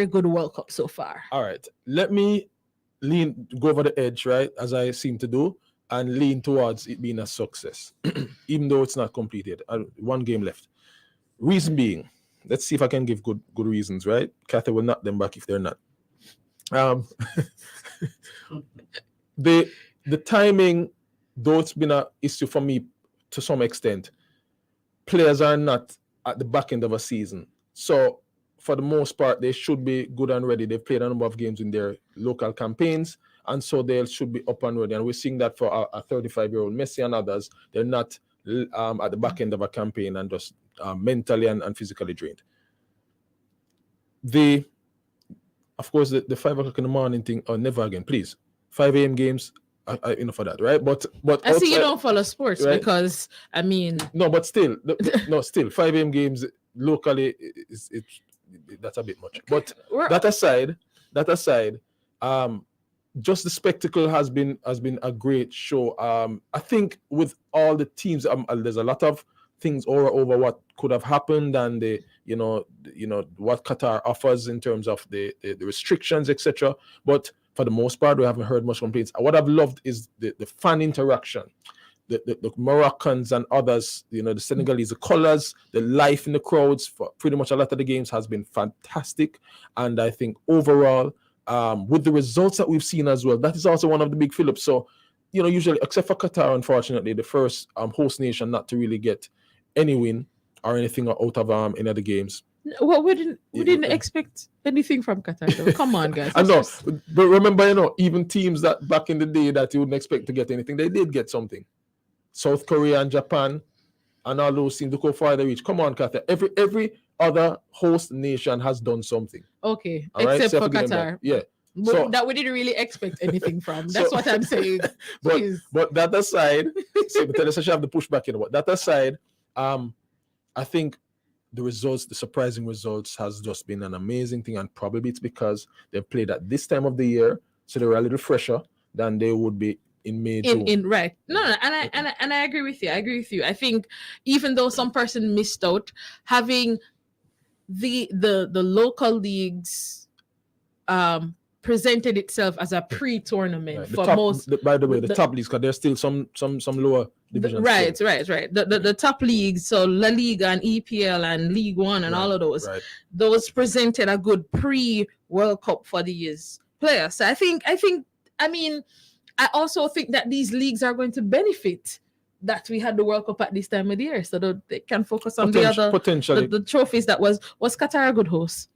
F: good World Cup so far.
G: All right. Let me go over the edge, right, as I seem to do, and lean towards it being a success, even though it's not completed. One game left. Reason being, let's see if I can give good reasons, right? Kathy will knock them back if they're not. The timing, though it's been an issue for me to some extent, players are not at the back end of a season. So for the most part, they should be good and ready. They've played a number of games in their local campaigns, and so they should be up and ready. And we're seeing that for a 35-year-old Messi and others. They're not at the back end of a campaign and just mentally and physically drained. Of course, the 5 o'clock in the morning thing, never again, please. 5 a.m. games, I enough for that, right? But
F: I see you don't follow sports, right? Because I mean,
G: no, but still, still 5 a.m. games locally that's a bit much. Okay. But that aside, just the spectacle has been a great show. I think with all the teams, there's a lot of things over what could have happened, and what Qatar offers in terms of the restrictions, etc. But for the most part, we haven't heard much complaints. What I've loved is the fan interaction. The Moroccans and others, the Senegalese, the colors, the life in the crowds for pretty much a lot of the games has been fantastic. And I think overall, with the results that we've seen as well, that is also one of the big fill-ups. So, usually, except for Qatar, unfortunately, the first host nation not to really get any win or anything out of any of the games.
F: Well, we didn't expect anything from Qatar, though. Come on, guys.
G: I know, but remember, even teams that back in the day that you wouldn't expect to get anything, they did get something. South Korea and Japan and all those seem to go farther reach. Come on, Qatar. Every other host nation has done something.
F: Okay, except for Qatar.
G: Yeah.
F: So, that we didn't really expect anything from. That's what I'm saying.
G: But that aside, tell us I should have the pushback in. But that aside, I think the surprising results has just been an amazing thing, and probably it's because they've played at this time of the year, so they're a little fresher than they would be in May, June.
F: Right. No, and I agree with you. I think even though some person missed out, having the local leagues presented itself as a pre-tournament for most.
G: By the way, the top leagues, because there's still some lower divisions.
F: Right. The top leagues, so La Liga and EPL and League One and all of those, those presented a good pre-World Cup for these players. So I also think that these leagues are going to benefit that we had the World Cup at this time of the year, so that they can focus on the other potentially the trophies. That was Qatar a good host?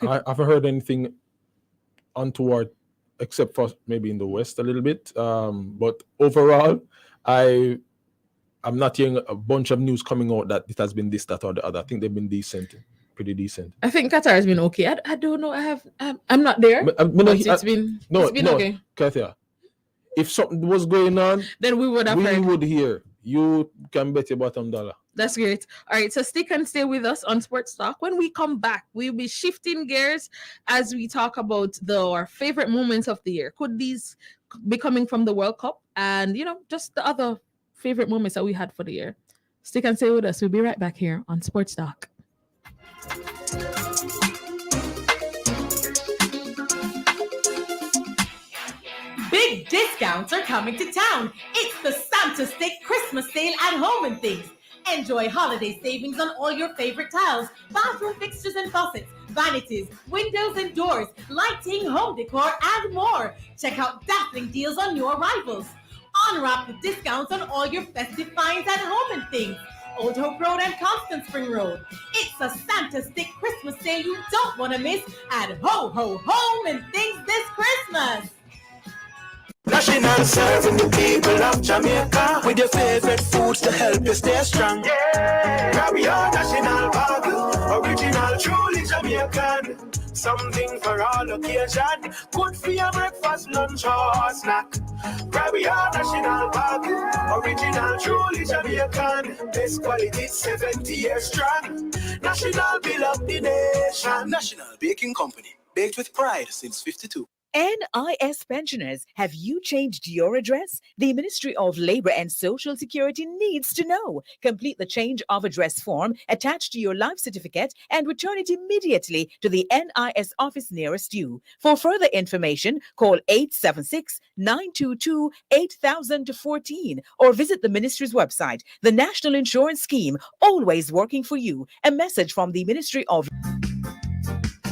G: I haven't heard anything untoward, except for maybe in the West a little bit. But overall, I'm not hearing a bunch of news coming out that it has been this, that, or the other. I think they've been pretty decent.
F: I think Qatar has been okay. I don't know. I'm not there. It's been okay.
G: Kathia, if something was going on,
F: then we would
G: hear. You can bet your bottom dollar.
F: That's great. All right, so stick and stay with us on Sports Talk. When we come back, we'll be shifting gears as we talk about our favorite moments of the year. Could these be coming from the World Cup, and just the other favorite moments that we had for the year? Stick and stay with us. We'll be right back here on Sports Talk.
M: Big discounts are coming to town. It's the Santa Stick Christmas sale at Home and Things. Enjoy holiday savings on all your favorite tiles, bathroom fixtures and faucets, vanities, windows and doors, lighting, home decor, and more. Check out dazzling deals on new arrivals. Unwrap the discounts on all your festive finds at Home and Things. Old Hope Road and Constant Spring Road. It's a Santa Stick Christmas sale you don't want to miss at Home and Things this Christmas.
D: National serving the people of Jamaica with your favorite foods to help you stay strong. Yeah, carry on national bag, original, truly Jamaican. Something for all occasion, good for your breakfast, lunch or snack. Grab your national bag, original, truly Jamaican. Best quality, 70 years strong. National build up the nation.
N: National Baking Company, baked with pride since 52.
O: NIS pensioners, have you changed your address? The Ministry of Labor and Social Security needs to know. Complete the change of address form attached to your life certificate and return it immediately to the NIS office nearest you. For further information, call 876-922-8014 or visit the ministry's website. The National Insurance Scheme, always working for you. A message from the Ministry of...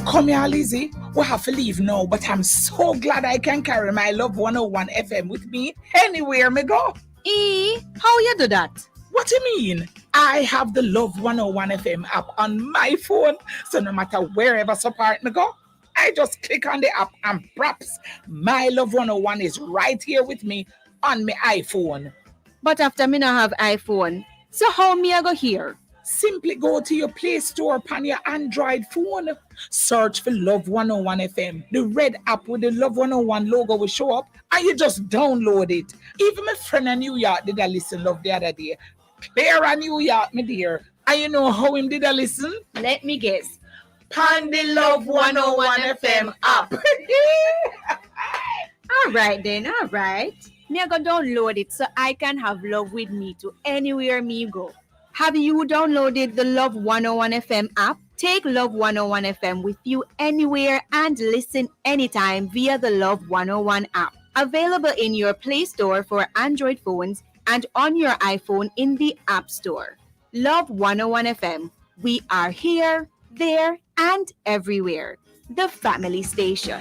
C: Come here, Lizzie. We have to leave now, but I'm so glad I can carry my Love 101 FM with me anywhere me go.
B: How you do that?
C: What do you mean? I have the Love 101 FM app on my phone, so no matter wherever support me go, I just click on the app and props. My Love 101 is right here with me on my iPhone.
B: But after me not have iPhone, so how me I go here?
C: Simply go to your Play Store on your Android phone. Search for Love 101 FM. The red app with the Love 101 logo will show up and you just download it. Even my friend in New York did a listen Love the other day. Clear in New York, my dear. And you know how him did a listen?
B: Let me guess.
C: On the Love 101 FM app.
B: All right then, all right. Me I go download it so I can have love with me to anywhere me go. Have you downloaded the Love 101 FM app? Take Love 101 FM with you anywhere and listen anytime via the Love 101 app. Available in your Play Store for Android phones and on your iPhone in the App Store. Love 101 FM. We are here, there, and everywhere. The family station.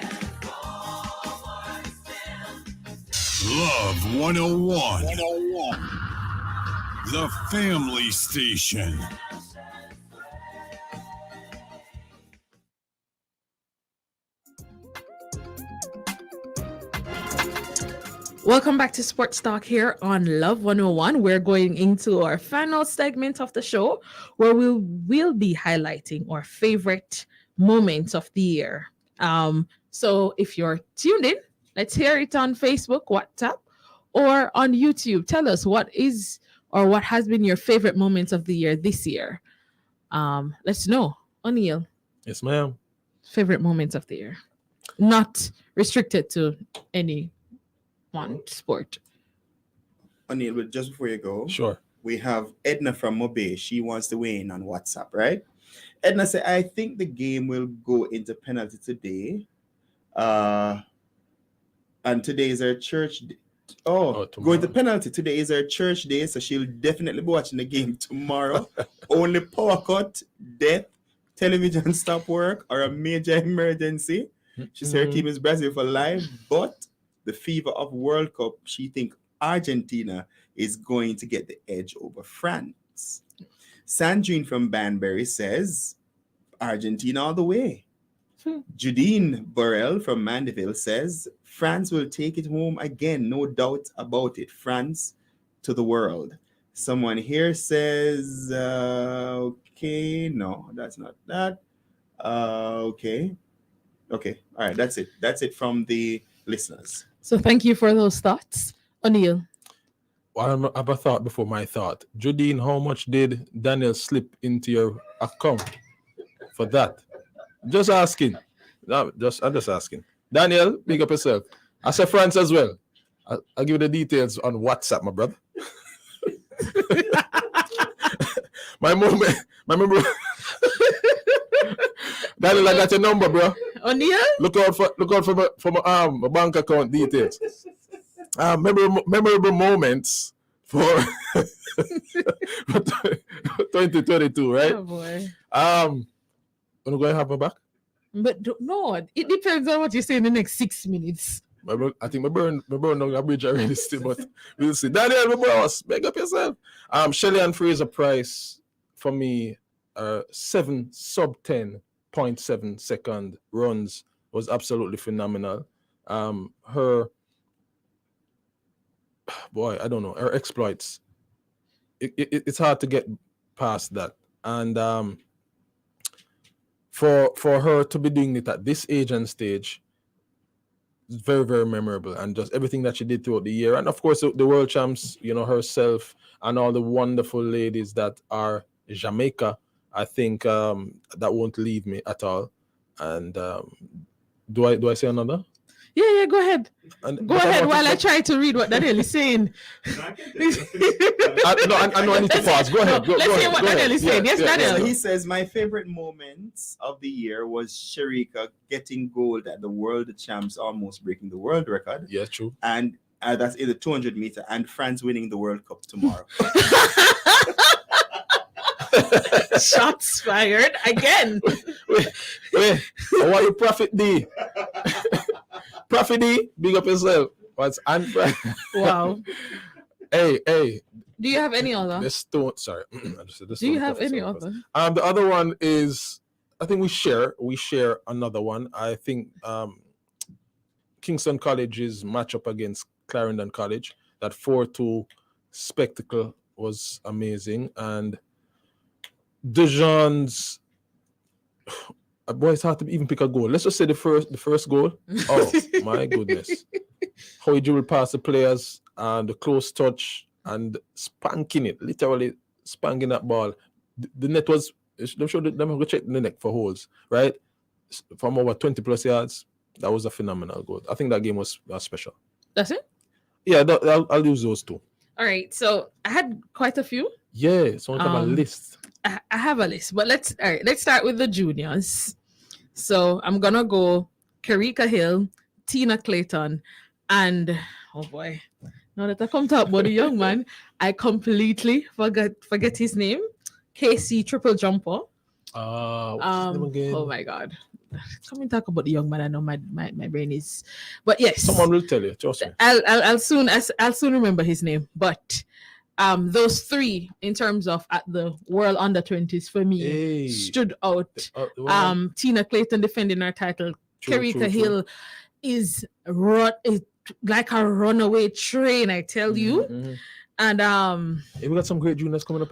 P: Love 101. The family station.
F: Welcome back to Sports Talk here on Love 101. We're going into our final segment of the show where we'll be highlighting our favorite moments of the year. So if you're tuned in, let's hear it on Facebook, WhatsApp, or on YouTube. Tell us what is or what has been your favorite moments of the year this year. Let's know. O'Neill.
G: Yes, ma'am.
F: Favorite moments of the year. Not restricted to any one sport.
H: O'Neill, but just before you go,
G: sure.
H: We have Edna from Mobay. She wants to weigh in on WhatsApp, right? Edna said, I think the game will go into penalty today. And today is our church day. Going to penalty. Today is her church day, so she'll definitely be watching the game tomorrow. Only power cut, death, television stop work, or a major emergency. She said her team is Brazil for life, but the fever of World Cup, she think Argentina is going to get the edge over France. Sandrine from Banbury says Argentina all the way. Judine Burrell from Mandeville says France will take it home again, no doubt about it. France to the world. Someone here says, okay, no, that's not that. Okay, all right, that's it. That's it from the listeners.
F: So thank you for those thoughts. O'Neill.
G: Well, I have a thought before my thought. Judine, how much did Daniel slip into your account for that? Just asking. I'm just asking. Daniel, pick up yourself. I said France as well. I'll give you the details on WhatsApp, my brother. my moment. Daniel, I got your number, bro.
F: O'Neill?
G: Look out for my bank account details. memorable moments for 2022, right?
F: Oh boy.
G: I'm going to have my back.
F: But no, it depends on what you say in the next 6 minutes.
G: I think my burn on a bridge already still, but we'll see. Daniel, my boss, make up yourself. Shelly and Fraser Price for me, 7 sub 10.7 second runs was absolutely phenomenal. Her exploits. It's hard to get past that, and for her to be doing it at this age and stage, it's very, very memorable, and just everything that she did throughout the year, and of course the world champs, herself and all the wonderful ladies that are Jamaica. I think that won't leave me at all. And do I say another?
F: Yeah, go ahead. Go ahead while I try to read what Daniel is saying.
G: I know I need to pause. Go ahead.
F: Let's hear what Daniel is saying. Yes, Daniel.
H: So he says, my favorite moments of the year was Sharika getting gold at the World Champs, almost breaking the world record.
G: Yeah, true.
H: And that's in the 200 meter, and France winning the World Cup tomorrow.
F: Shots fired again.
G: Wait. I want you, Prophet D. Prophet D, big up yourself.
F: Wow.
G: Hey.
F: Do you have any other?
G: Sorry.
F: Do you have any other?
G: The other one is, I think we share another one. I think Kingston College's matchup against Clarendon College, that 4-2 spectacle was amazing. And Dejan's, boy, it's hard to even pick a goal. Let's just say the first goal. Oh my goodness. How he dribbled past the players and the close touch and spanking it, literally spanking that ball. The net was, them go check the net for holes, right? From over 20 plus yards. That was a phenomenal goal. I think that game was special.
F: That's it?
G: Yeah, I'll use those two.
F: All right. So I had quite a few.
G: Yeah, so I have a list.
F: I have a list, but let's start with the juniors. So I'm gonna go Karika Hill, Tina Clayton, and oh boy, now that I come to talk about the young man, I completely forget his name. KC triple jumper.
G: What's his name again?
F: Oh my god. Come and talk about the young man. I know my brain is, but yes,
G: someone will tell you. Trust me.
F: I'll soon remember his name. But those three in terms of at the World Under-20s for me stood out. Tina Clayton defending her title. Karika Hill is like a runaway train, I tell you. Mm-hmm. And
G: we got some great juniors coming up.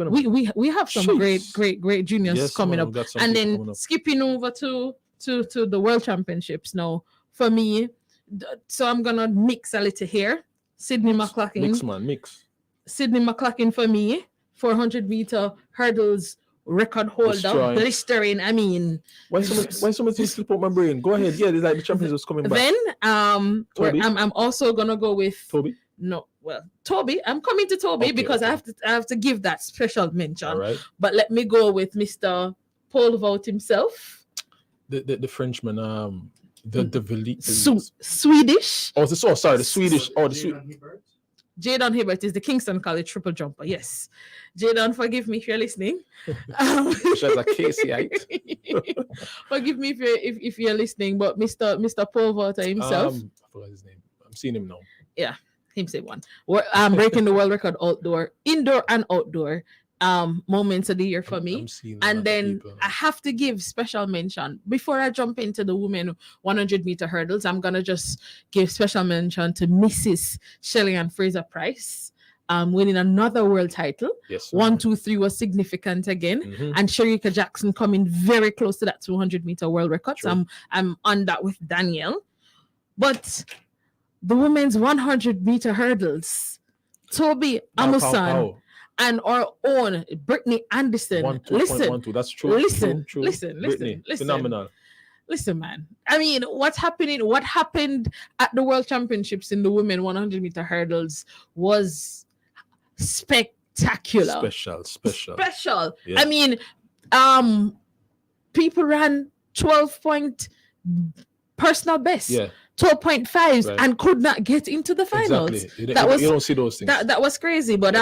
F: We have some great juniors coming up. And then skipping over to the World Championships now for me. So I'm gonna mix a little here. Sydney McClacken.
G: Mix.
F: Sydney McClacken for me, 400-meter hurdles record holder, blistering. I mean,
G: why so much things slip out my brain? Go ahead. Yeah, it's like the champions was coming back.
F: Then I'm also gonna go with
G: Toby.
F: No, well, Toby. I'm coming to Toby because I have to give that special mention.
G: All right.
F: But let me go with Mr. Paul Vaut himself.
G: The Frenchman,
F: Swedish.
G: Sorry, the Swedish.
F: Jadon Hibbert is the Kingston College triple jumper. Yes. Jadon, forgive me if you're listening.
G: She's a Caseyite.
F: Forgive me if you're listening, but Mr. Paul Vaut himself.
G: I forgot his name. I'm seeing him now.
F: Yeah, him say one. Breaking the world record indoor and outdoor moments of the year for me. And then I have to give special mention before I jump into the women 100-meter hurdles. I'm gonna just give special mention to Mrs. Shelley and Fraser Price, winning another world title.
G: Yes,
F: 1, 2, 3 was significant again, and Sherika Jackson coming very close to that 200-meter world record. So I'm on that with Danielle, but the women's 100-meter hurdles, Toby Amusan. And our own Brittany Anderson. Listen,
G: that's true.
F: Listen.
G: Phenomenal.
F: Listen, man. I mean, what happened at the World Championships in the women 100-meter hurdles was spectacular. Special. Yeah. I mean, people ran 12-point personal best.
G: Yeah.
F: 12.5s and could not get into the finals.
G: Exactly. You don't see those things.
F: That was crazy. But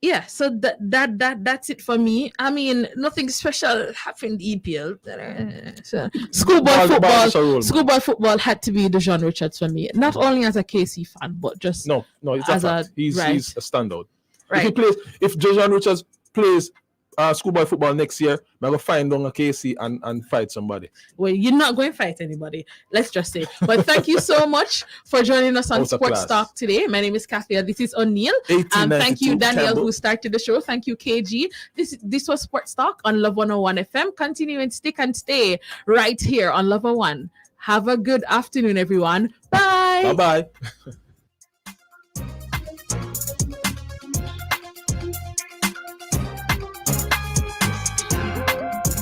F: yeah, so that's it for me. I mean, nothing special happened EPL. So, schoolboy football had to be Dejan Richards for me. Not only as a KC fan, but just
G: no, it's a fact. He's a standout.
F: Right.
G: If Dejan Richards plays schoolboy football next year, I'm gonna find on a KC and fight somebody.
F: Well, you're not going to fight anybody. Let's just say. But thank you so much for joining us on Sports Talk today. My name is Kathia. This is O'Neill. Thank you, Daniel, who started the show. Thank you, KG. This was Sports Talk on Love 101 FM. Continue and stick and stay right here on Love 101. Have a good afternoon, everyone. Bye.
G: Bye-bye.